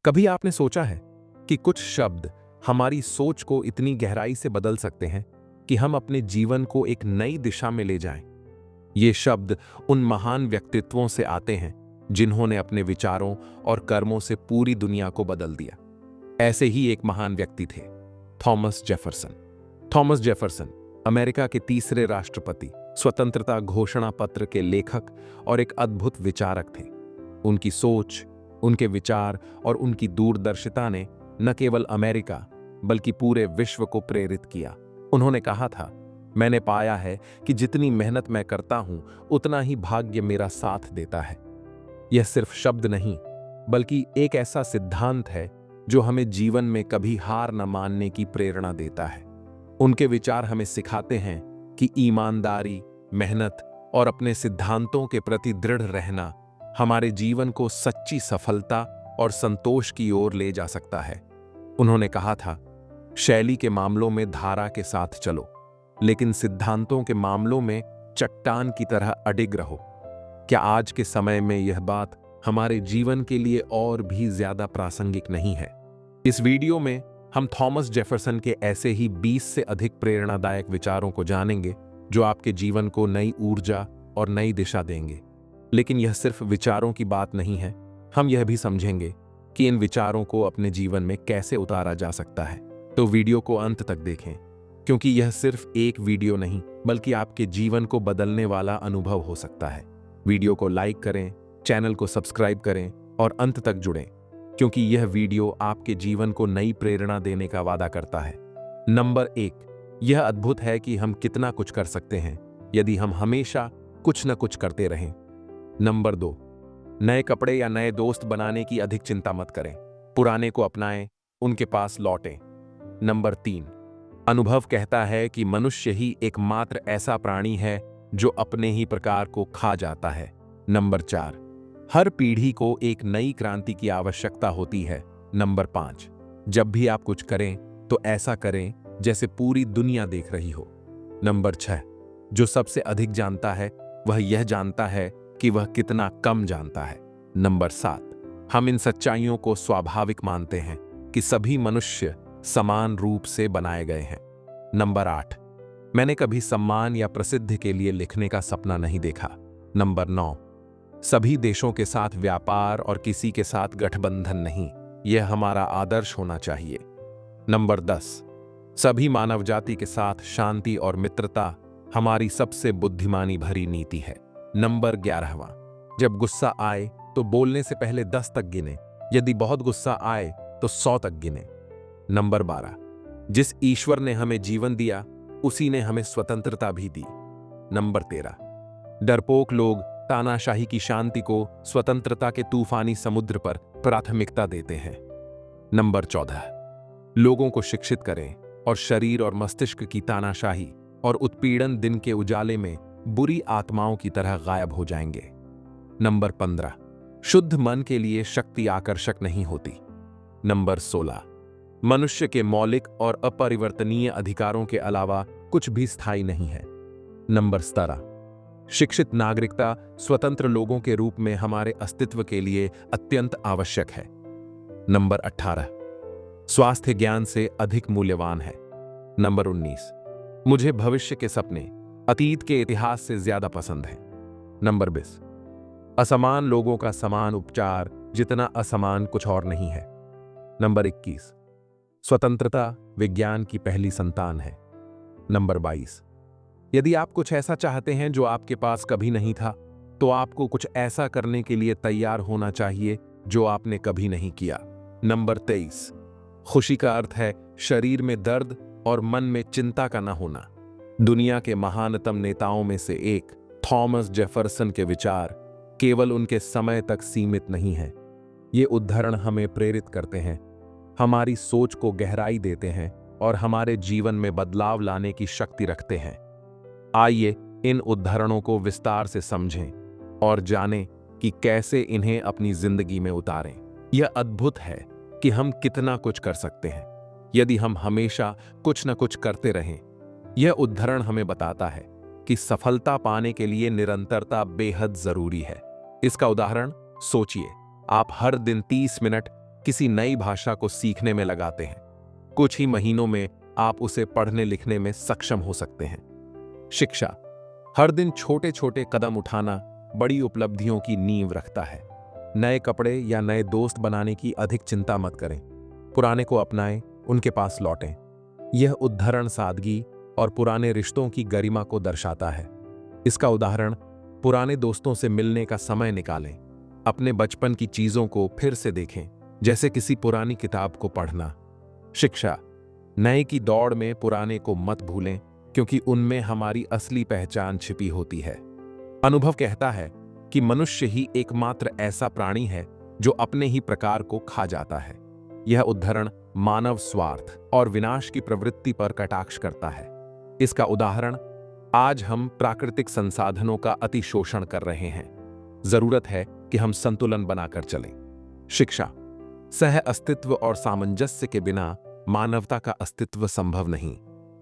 कभी आपने सोचा है कि कुछ शब्द हमारी सोच को इतनी गहराई से बदल सकते हैं कि हम अपने जीवन को एक नई दिशा में ले जाएं? ये शब्द उन महान व्यक्तित्वों से आते हैं जिन्होंने अपने विचारों और कर्मों से पूरी दुनिया को बदल दिया। ऐसे ही एक महान व्यक्ति थे, Thomas Jefferson. Thomas Jefferson America के तीसरे राष्ट्रपति, स्वतंत्रता घोषणा पत्र के लेखक और एक अद्भुत विचारक थे। उनकी सोच, उनके विचार और उनकी दूरदर्शिता ने न केवल अमेरिका बल्कि पूरे विश्व को प्रेरित किया। उन्होंने कहा था, मैंने पाया है कि जितनी मेहनत मैं करता हूं उतना ही भाग्य मेरा साथ देता है। यह सिर्फ शब्द नहीं बल्कि एक ऐसा सिद्धांत है जो हमें जीवन में कभी हार न मानने की प्रेरणा देता है। उनके विचार हमें सिखाते हैं कि ईमानदारी, मेहनत और अपने सिद्धांतों के प्रति दृढ़ रहना हमारे जीवन को सच्ची सफलता और संतोष की ओर ले जा सकता है। उन्होंने कहा था, शैली के मामलों में धारा के साथ चलो, लेकिन सिद्धांतों के मामलों में चट्टान की तरह अडिग रहो। क्या आज के समय में यह बात हमारे जीवन के लिए और भी ज्यादा प्रासंगिक नहीं है? इस वीडियो में हम थॉमस जेफरसन के ऐसे ही 20 से अधिक प्रेरणादायक विचारों को जानेंगे जो आपके जीवन को नई ऊर्जा और नई दिशा देंगे। लेकिन यह सिर्फ विचारों की बात नहीं है, हम यह भी समझेंगे कि इन विचारों को अपने जीवन में कैसे उतारा जा सकता है। तो वीडियो को अंत तक देखें, क्योंकि यह सिर्फ एक वीडियो नहीं बल्कि आपके जीवन को बदलने वाला अनुभव हो सकता है। वीडियो को लाइक करें, चैनल को सब्सक्राइब करें और अंत तक जुड़ें, क्योंकि यह वीडियो आपके जीवन को नई प्रेरणा देने का वादा करता है। नंबर 1, यह अद्भुत है कि हम कितना कुछ कर सकते हैं यदि हम हमेशा कुछ न कुछ करते रहें। नंबर 2, नए कपड़े या नए दोस्त बनाने की अधिक चिंता मत करें, पुराने को अपनाएं, उनके पास लौटें। नंबर 3, अनुभव कहता है कि मनुष्य ही एकमात्र ऐसा प्राणी है जो अपने ही प्रकार को खा जाता है। नंबर 4, हर पीढ़ी को एक नई क्रांति की आवश्यकता होती है। नंबर 5, जब भी आप कुछ करें तो ऐसा करें जैसे पूरी दुनिया देख रही हो। नंबर 6, जो सबसे अधिक जानता है वह यह जानता है कि वह कितना कम जानता है। नंबर 7, हम इन सच्चाइयों को स्वाभाविक मानते हैं कि सभी मनुष्य समान रूप से बनाए गए हैं। नंबर 8, मैंने कभी सम्मान या प्रसिद्धि के लिए लिखने का सपना नहीं देखा। नंबर 9, सभी देशों के साथ व्यापार और किसी के साथ गठबंधन नहीं, यह हमारा आदर्श होना चाहिए। नंबर 10, सभी मानव जाति के साथ शांति और मित्रता हमारी सबसे बुद्धिमानी भरी नीति है। नंबर 11वां, जब गुस्सा आए तो बोलने से पहले 10 तक गिने, यदि बहुत गुस्सा आए तो 100 तक गिने। नंबर 12, जिस ईश्वर ने हमें जीवन दिया उसी ने हमें स्वतंत्रता भी दी। नंबर 13, डरपोक लोग तानाशाही की शांति को स्वतंत्रता के तूफानी समुद्र पर प्राथमिकता देते हैं। नंबर 14, लोगों को शिक्षित करें और शरीर और मस्तिष्क की तानाशाही और उत्पीड़न दिन के उजाले में बुरी आत्माओं की तरह गायब हो जाएंगे। नंबर 15, शुद्ध मन के लिए शक्ति आकर्षक नहीं होती। नंबर 16, मनुष्य के मौलिक और अपरिवर्तनीय अधिकारों के अलावा कुछ भी स्थायी नहीं है। नंबर 17, शिक्षित नागरिकता स्वतंत्र लोगों के रूप में हमारे अस्तित्व के लिए अत्यंत आवश्यक है। नंबर 18, स्वास्थ्य ज्ञान से अधिक मूल्यवान है। नंबर 19, मुझे भविष्य के सपने अतीत के इतिहास से ज्यादा पसंद है। नंबर 20, असमान लोगों का समान उपचार जितना असमान कुछ और नहीं है। नंबर 21, स्वतंत्रता विज्ञान की पहली संतान है। नंबर 22, यदि आप कुछ ऐसा चाहते हैं जो आपके पास कभी नहीं था, तो आपको कुछ ऐसा करने के लिए तैयार होना चाहिए जो आपने कभी नहीं किया। नंबर 23, खुशी का अर्थ है शरीर में दर्द और मन में चिंता का न होना। दुनिया के महानतम नेताओं में से एक थॉमस जेफरसन के विचार केवल उनके समय तक सीमित नहीं हैं। ये उद्धरण हमें प्रेरित करते हैं, हमारी सोच को गहराई देते हैं और हमारे जीवन में बदलाव लाने की शक्ति रखते हैं। आइए इन उद्धरणों को विस्तार से समझें और जानें कि कैसे इन्हें अपनी जिंदगी में उतारें। यह अद्भुत है कि हम कितना कुछ कर सकते हैं यदि हम हमेशा कुछ न कुछ करते रहें। यह उद्धरण हमें बताता है कि सफलता पाने के लिए निरंतरता बेहद जरूरी है। इसका उदाहरण सोचिए, आप हर दिन 30 मिनट किसी नई भाषा को सीखने में लगाते हैं, कुछ ही महीनों में आप उसे पढ़ने लिखने में सक्षम हो सकते हैं। शिक्षा, हर दिन छोटे छोटे कदम उठाना बड़ी उपलब्धियों की नींव रखता है। नए कपड़े या नए दोस्त बनाने की अधिक चिंता मत करें, पुराने को अपनाएं, उनके पास लौटें। यह उद्धरण सादगी और पुराने रिश्तों की गरिमा को दर्शाता है। इसका उदाहरण, पुराने दोस्तों से मिलने का समय निकालें, अपने बचपन की चीजों को फिर से देखें, जैसे किसी पुरानी किताब को पढ़ना। शिक्षा, नए की दौड़ में पुराने को मत भूलें, क्योंकि उनमें हमारी असली पहचान छिपी होती है। अनुभव कहता है कि मनुष्य ही एकमात्र ऐसा प्राणी है जो अपने ही प्रकार को खा जाता है। यह उद्धरण मानव स्वार्थ और विनाश की प्रवृत्ति पर कटाक्ष करता है। इसका उदाहरण, आज हम प्राकृतिक संसाधनों का अतिशोषण कर रहे हैं। जरूरत है कि हम संतुलन बनाकर चलें। शिक्षा, सह अस्तित्व और सामंजस्य के बिना मानवता का अस्तित्व संभव नहीं।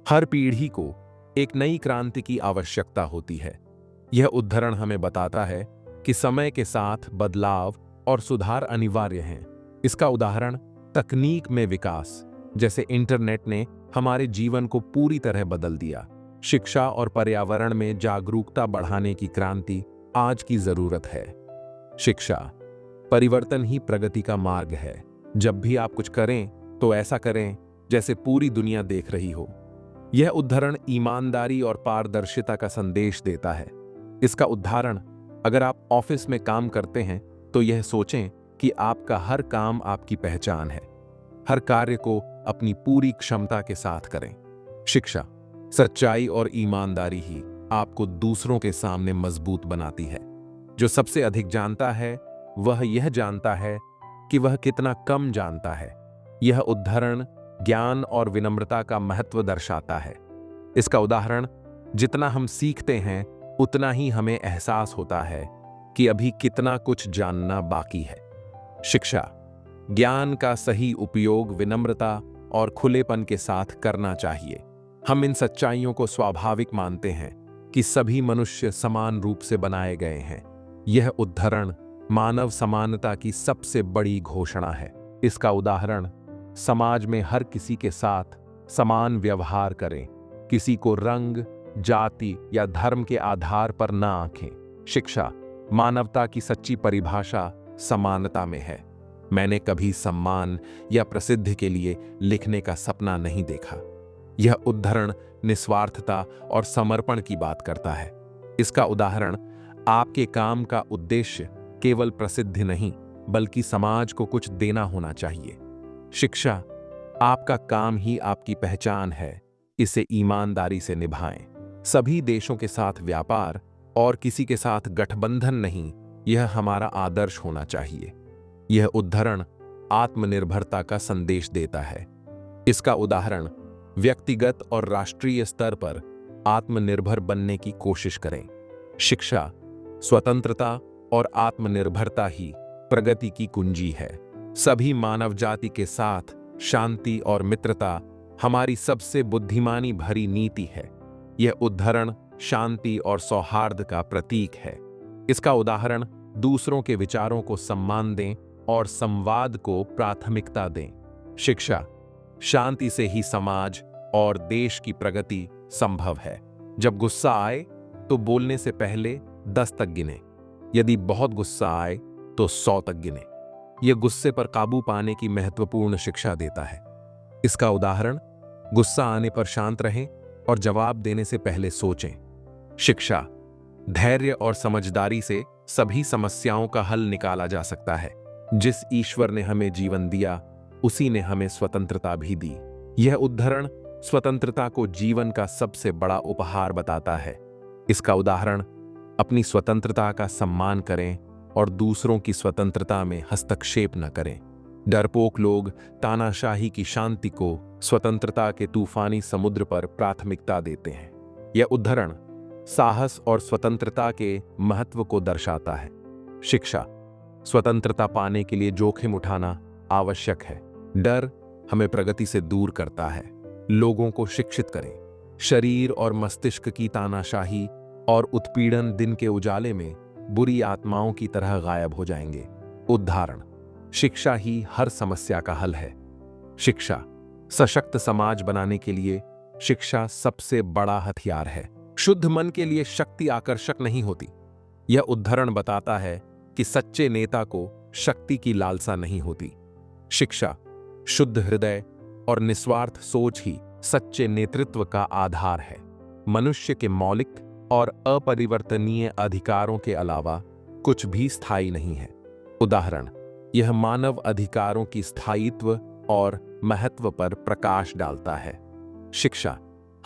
हर पीढ़ी को एक नई क्रांति की आवश्यकता होती है। यह उद्धरण हमें बताता है कि समय के साथ बदलाव और सुधार अनिवार्य हैं। इसका उदाहरण, तकनीक में विकास, जैसे इंटरनेट ने हमारे जीवन को पूरी तरह बदल दिया। शिक्षा और पर्यावरण में जागरूकता बढ़ाने की क्रांति आज की जरूरत है। शिक्षा, परिवर्तन ही प्रगति का मार्ग है। जब भी आप कुछ करें तो ऐसा करें जैसे पूरी दुनिया देख रही हो। यह उद्धरण ईमानदारी और पारदर्शिता का संदेश देता है। इसका उदाहरण, अगर आप ऑफिस में काम करते हैं तो यह सोचें कि आपका हर काम आपकी पहचान है। हर कार्य को अपनी पूरी क्षमता के साथ करें। शिक्षा, सच्चाई और ईमानदारी ही आपको दूसरों के सामने मजबूत बनाती है। जो सबसे अधिक जानता है वह यह जानता है कि वह कितना कम जानता है। यह उद्धरण ज्ञान और विनम्रता का महत्व दर्शाता है। इसका उदाहरण, जितना हम सीखते हैं उतना ही हमें एहसास होता है कि अभी कितना कुछ जानना बाकी है। शिक्षा, ज्ञान का सही उपयोग विनम्रता और खुलेपन के साथ करना चाहिए। हम इन सच्चाइयों को स्वाभाविक मानते हैं कि सभी मनुष्य समान रूप से बनाए गए हैं। यह उद्धरण मानव समानता की सबसे बड़ी घोषणा है। इसका उदाहरण, समाज में हर किसी के साथ समान व्यवहार करें, किसी को रंग, जाति या धर्म के आधार पर न आंकें। शिक्षा, मानवता की सच्ची परिभाषा समानता में है। मैंने कभी सम्मान या प्रसिद्धि के लिए लिखने का सपना नहीं देखा। यह उद्धरण निस्वार्थता और समर्पण की बात करता है। इसका उदाहरण, आपके काम का उद्देश्य केवल प्रसिद्धि नहीं बल्कि समाज को कुछ देना होना चाहिए। शिक्षा, आपका काम ही आपकी पहचान है, इसे ईमानदारी से निभाएं। सभी देशों के साथ व्यापार और किसी के साथ गठबंधन नहीं, यह हमारा आदर्श होना चाहिए। यह उद्धरण आत्मनिर्भरता का संदेश देता है। इसका उदाहरण, व्यक्तिगत और राष्ट्रीय स्तर पर आत्मनिर्भर बनने की कोशिश करें। शिक्षा, स्वतंत्रता और आत्मनिर्भरता ही प्रगति की कुंजी है। सभी मानव जाति के साथ शांति और मित्रता हमारी सबसे बुद्धिमानी भरी नीति है। यह उद्धरण शांति और सौहार्द का प्रतीक है। इसका उदाहरण, दूसरों के विचारों को सम्मान दें और संवाद को प्राथमिकता दें। शिक्षा, शांति से ही समाज और देश की प्रगति संभव है। जब गुस्सा आए तो बोलने से पहले 10 तक गिने। यदि बहुत गुस्सा आए तो 100 तक गिने। यह गुस्से पर काबू पाने की महत्वपूर्ण शिक्षा देता है। इसका उदाहरण, गुस्सा आने पर शांत रहें और जवाब देने से पहले सोचें। शिक्षा, धैर्य और समझदारी से सभी समस्याओं का हल निकाला जा सकता है। जिस ईश्वर ने हमें जीवन दिया उसी ने हमें स्वतंत्रता भी दी। यह उद्धरण स्वतंत्रता को जीवन का सबसे बड़ा उपहार बताता है। इसका उदाहरण, अपनी स्वतंत्रता का सम्मान करें और दूसरों की स्वतंत्रता में हस्तक्षेप न करें। डरपोक लोग तानाशाही की शांति को स्वतंत्रता के तूफानी समुद्र पर प्राथमिकता देते हैं। यह उद्धरण साहस और स्वतंत्रता के महत्व को दर्शाता है। शिक्षा, स्वतंत्रता पाने के लिए जोखिम उठाना आवश्यक है। डर हमें प्रगति से दूर करता है। लोगों को शिक्षित करें। शरीर और मस्तिष्क की तानाशाही और उत्पीड़न दिन के उजाले में बुरी आत्माओं की तरह गायब हो जाएंगे। उदाहरण, शिक्षा ही हर समस्या का हल है। शिक्षा सशक्त समाज बनाने के लिए शिक्षा सबसे बड़ा हथियार है। शुद्ध मन के लिए शक्ति आकर्षक नहीं होती। यह उद्धरण बताता है कि सच्चे नेता को शक्ति की लालसा नहीं होती। शिक्षा, शुद्ध हृदय और निस्वार्थ सोच ही सच्चे नेतृत्व का आधार है। मनुष्य के मौलिक और अपरिवर्तनीय अधिकारों के अलावा कुछ भी स्थायी नहीं है। उदाहरण, यह मानव अधिकारों की स्थायित्व और महत्व पर प्रकाश डालता है। शिक्षा,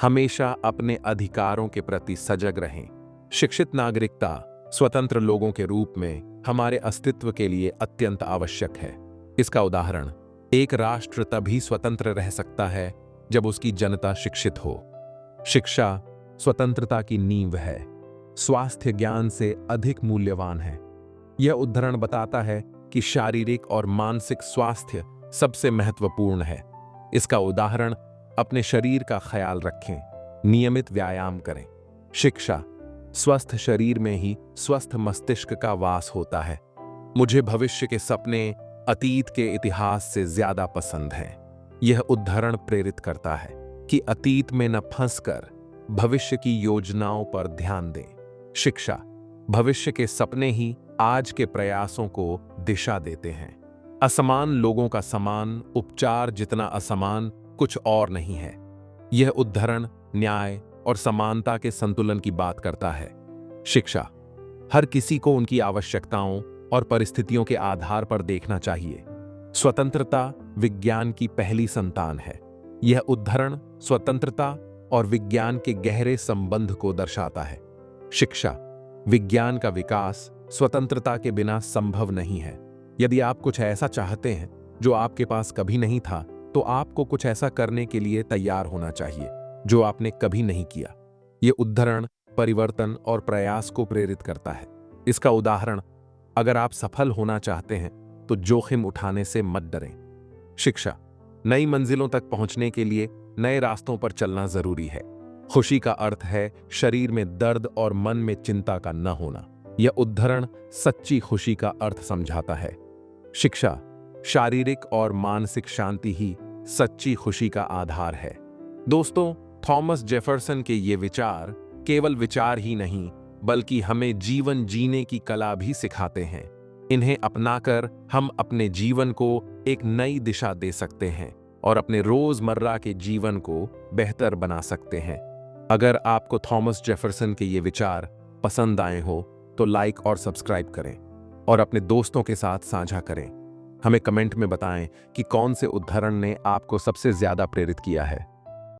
हमेशा अपने अधिकारों के प्रति सजग रहें। शिक्षित नागरिकता स्वतंत्र लोगों के रूप में हमारे अस्तित्व के लिए अत्यंत आवश्यक है। इसका उदाहरण, एक राष्ट्र तभी स्वतंत्र रह सकता है जब उसकी जनता शिक्षित हो। शिक्षा स्वतंत्रता की नींव है, स्वास्थ्य ज्ञान से अधिक मूल्यवान है। यह उद्धरण बताता है कि शारीरिक और मानसिक स्वास्थ्य सबसे महत्वपूर्ण है। इसका उदाहरण, अपने शरीर का ख्याल रखें, नियमित व्यायाम करें। शिक्षा, स्वस्थ शरीर में ही स्वस्थ मस्तिष्क का वास होता है। मुझे भविष्य के सपने अतीत के इतिहास से ज्यादा पसंद हैं। यह उद्धरण प्रेरित करता है कि अतीत में न फंसकर भविष्य की योजनाओं पर ध्यान दें। शिक्षा, भविष्य के सपने ही आज के प्रयासों को दिशा देते हैं। असमान लोगों का समान उपचार जितना असमान कुछ और नहीं है। यह उद्धरण न्याय और समानता के संतुलन की बात करता है। शिक्षा, हर किसी को उनकी आवश्यकताओं और परिस्थितियों के आधार पर देखना चाहिए। स्वतंत्रता विज्ञान की पहली संतान है। यह उद्धरण स्वतंत्रता और विज्ञान के गहरे संबंध को दर्शाता है। शिक्षा, विज्ञान का विकास स्वतंत्रता के बिना संभव नहीं है। यदि आप कुछ ऐसा चाहते हैं जो आपके पास कभी नहीं था, तो आपको कुछ ऐसा करने के लिए तैयार होना चाहिए जो आपने कभी नहीं किया। यह उद्धरण परिवर्तन और प्रयास को प्रेरित करता है। इसका उदाहरण, अगर आप सफल होना चाहते हैं तो जोखिम उठाने से मत डरें। शिक्षा, नई मंजिलों तक पहुंचने के लिए नए रास्तों पर चलना जरूरी है। खुशी का अर्थ है शरीर में दर्द और मन में चिंता का न होना। यह उद्धरण सच्ची खुशी का अर्थ समझाता है। शिक्षा, शारीरिक और मानसिक शांति ही सच्ची खुशी का आधार है। दोस्तों, थॉमस जेफरसन के ये विचार केवल विचार ही नहीं बल्कि हमें जीवन जीने की कला भी सिखाते हैं। इन्हें अपनाकर हम अपने जीवन को एक नई दिशा दे सकते हैं और अपने रोजमर्रा के जीवन को बेहतर बना सकते हैं। अगर आपको थॉमस जेफरसन के ये विचार पसंद आए हो तो लाइक और सब्सक्राइब करें और अपने दोस्तों के साथ साझा करें। हमें कमेंट में बताएं कि कौन से उद्धरण ने आपको सबसे ज्यादा प्रेरित किया है।